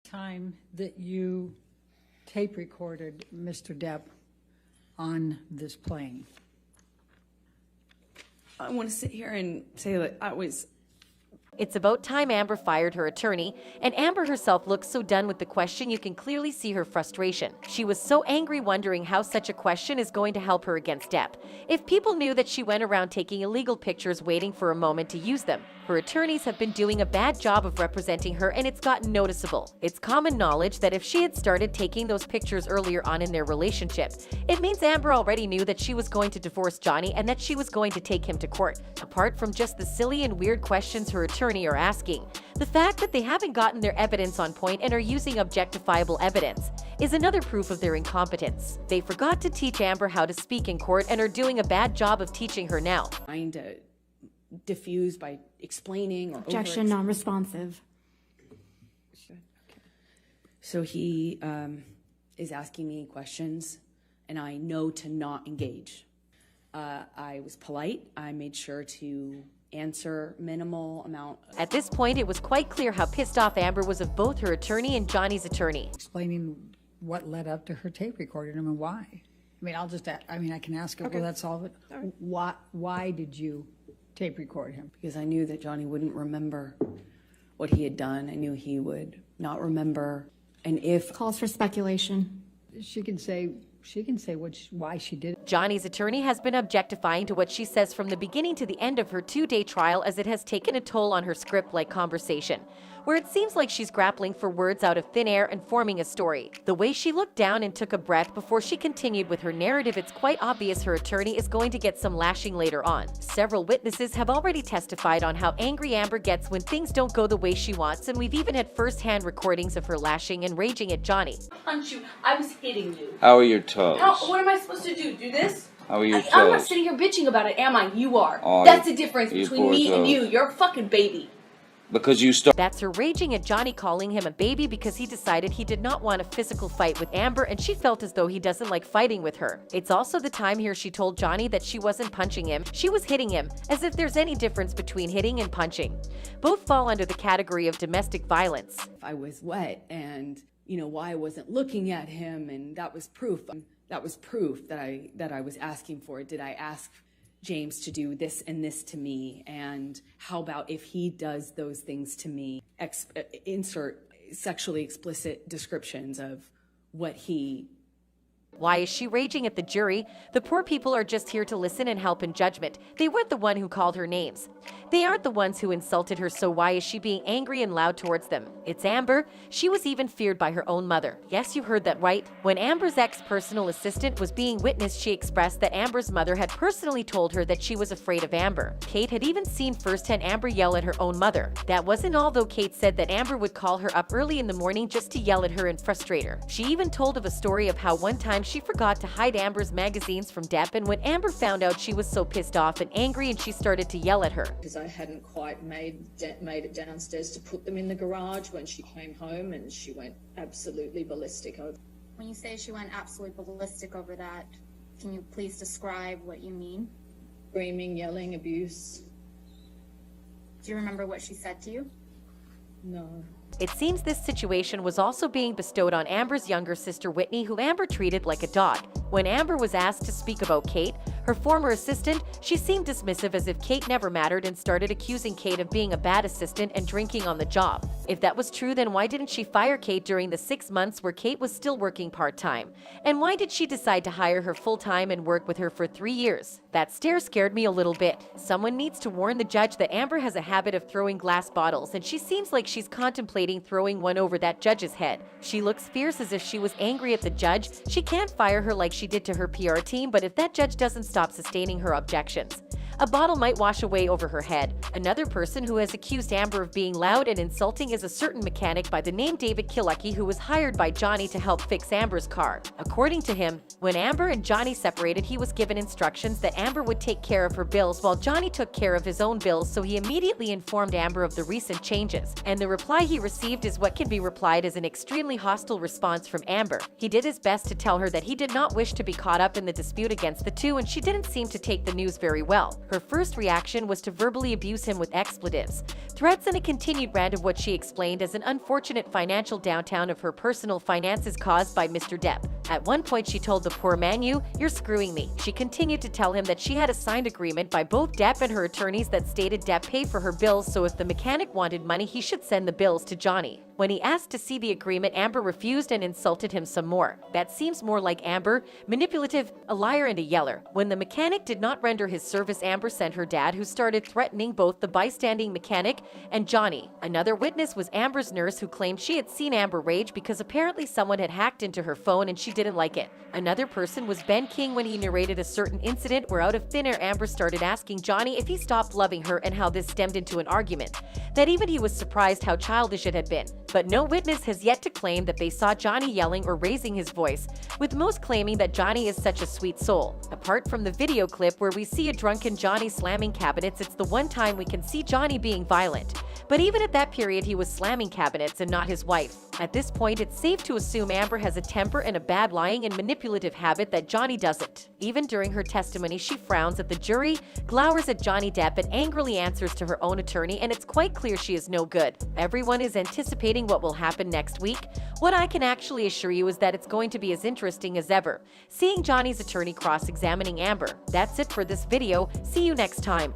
time that you tape recorded Mr. Depp on this plane? I want to sit here and say that It's about time Amber fired her attorney, and Amber herself looks so done with the question you can clearly see her frustration. She was so angry, wondering how such a question is going to help her against Depp. If people knew that she went around taking illegal pictures waiting for a moment to use them, her attorneys have been doing a bad job of representing her, and it's gotten noticeable. It's common knowledge that if she had started taking those pictures earlier on in their relationship, it means Amber already knew that she was going to divorce Johnny and that she was going to take him to court. Apart from just the silly and weird questions her attorney are asking, the fact that they haven't gotten their evidence on point and are using objectifiable evidence is another proof of their incompetence. They forgot to teach Amber how to speak in court and are doing a bad job of teaching her now. trying to diffuse by explaining or Objection, non-responsive. So he is asking me questions, and I know to not engage. I was polite. I made sure to answer minimal amount. At this point, it was quite clear how pissed off Amber was of both her attorney and Johnny's attorney. Explaining what led up to her tape recording him and why. I mean, I can ask her, Okay. will that solve it? Right. Why did you tape record him? Because I knew that Johnny wouldn't remember what he had done. I knew he would not remember. And if Calls for speculation. She can say why she did it. Johnny's attorney has been objectifying to what she says from the beginning to the end of her 2-day trial, as it has taken a toll on her script-like conversation, where it seems like she's grappling for words out of thin air and forming a story. The way she looked down and took a breath before she continued with her narrative, it's quite obvious her attorney is going to get some lashing later on. Several witnesses have already testified on how angry Amber gets when things don't go the way she wants, and we've even had first-hand recordings of her lashing and raging at Johnny. Punch you. I was hitting you. How are your toes? What am I supposed to do? Do this? How are your toes? I'm not sitting here bitching about it, am I? You are. Oh, That's the difference you between poor me and toes. you. You're a fucking baby. Because you start. That's her raging at Johnny, calling him a baby because he decided he did not want a physical fight with Amber, and she felt as though he doesn't like fighting with her. It's also the time here she told Johnny that she wasn't punching him, she was hitting him, as if there's any difference between hitting and punching. Both fall under the category of domestic violence. I was wet and, why I wasn't looking at him, and that was proof. That was proof that I was asking for. Did I ask James to do this and this to me? And how about if he does those things to me? Insert sexually explicit descriptions of what he... Why is she raging at the jury? The poor people are just here to listen and help in judgment. They weren't the one who called her names. They aren't the ones who insulted her, so why is she being angry and loud towards them? It's Amber. She was even feared by her own mother. Yes, you heard that right. When Amber's ex-personal assistant was being witnessed, she expressed that Amber's mother had personally told her that she was afraid of Amber. Kate had even seen firsthand Amber yell at her own mother. That wasn't all, though. Kate said that Amber would call her up early in the morning just to yell at her and frustrate her. She even told of a story of how one time she forgot to hide Amber's magazines from Depp, and when Amber found out, she was so pissed off and angry and she started to yell at her. Because I hadn't quite made it downstairs to put them in the garage when she came home, and she went absolutely ballistic over. When you say she went absolutely ballistic over that, can you please describe what you mean? Screaming, yelling, abuse. Do you remember what she said to you? No. It seems this situation was also being bestowed on Amber's younger sister Whitney, who Amber treated like a dog. When Amber was asked to speak about Kate, her former assistant, she seemed dismissive, as if Kate never mattered, and started accusing Kate of being a bad assistant and drinking on the job. If that was true, then why didn't she fire Kate during the 6 months where Kate was still working part-time? And why did she decide to hire her full-time and work with her for 3 years? That stare scared me a little bit. Someone needs to warn the judge that Amber has a habit of throwing glass bottles, and she seems like she's contemplating throwing one over that judge's head. She looks fierce, as if she was angry at the judge. She can't fire her like she did to her PR team, but if that judge doesn't stop sustaining her objections, a bottle might wash away over her head. Another person who has accused Amber of being loud and insulting is a certain mechanic by the name David Kilucky, who was hired by Johnny to help fix Amber's car. According to him, when Amber and Johnny separated, he was given instructions that Amber would take care of her bills while Johnny took care of his own bills, so he immediately informed Amber of the recent changes. And the reply he received is what can be replied as an extremely hostile response from Amber. He did his best to tell her that he did not wish to be caught up in the dispute against the two, and she didn't seem to take the news very well. Her first reaction was to verbally abuse abuse him with expletives, threats, and a continued rant of what she explained as an unfortunate financial downtown of her personal finances caused by Mr. Depp. At one point, she told the poor man, "You're screwing me." She continued to tell him that she had a signed agreement by both Depp and her attorneys that stated Depp paid for her bills, so if the mechanic wanted money, he should send the bills to Johnny. When he asked to see the agreement, Amber refused and insulted him some more. That seems more like Amber, manipulative, a liar, and a yeller. When the mechanic did not render his service, Amber sent her dad, who started threatening both the bystanding mechanic and Johnny. Another witness was Amber's nurse, who claimed she had seen Amber rage because apparently someone had hacked into her phone and she didn't like it. Another person was Ben King when he narrated a certain incident where out of thin air Amber started asking Johnny if he stopped loving her and how this stemmed into an argument. That even he was surprised how childish it had been. But no witness has yet to claim that they saw Johnny yelling or raising his voice, with most claiming that Johnny is such a sweet soul. Apart from the video clip where we see a drunken Johnny slamming cabinets, it's the one time we can see Johnny being violent. But even at that period, he was slamming cabinets and not his wife. At this point, it's safe to assume Amber has a temper and a bad lying and manipulative habit that Johnny doesn't. Even during her testimony, she frowns at the jury, glowers at Johnny Depp, and angrily answers to her own attorney, and it's quite clear she is no good. Everyone is anticipating what will happen next week. What I can actually assure you is that it's going to be as interesting as ever, seeing Johnny's attorney cross-examining Amber. That's it for this video. See you next time.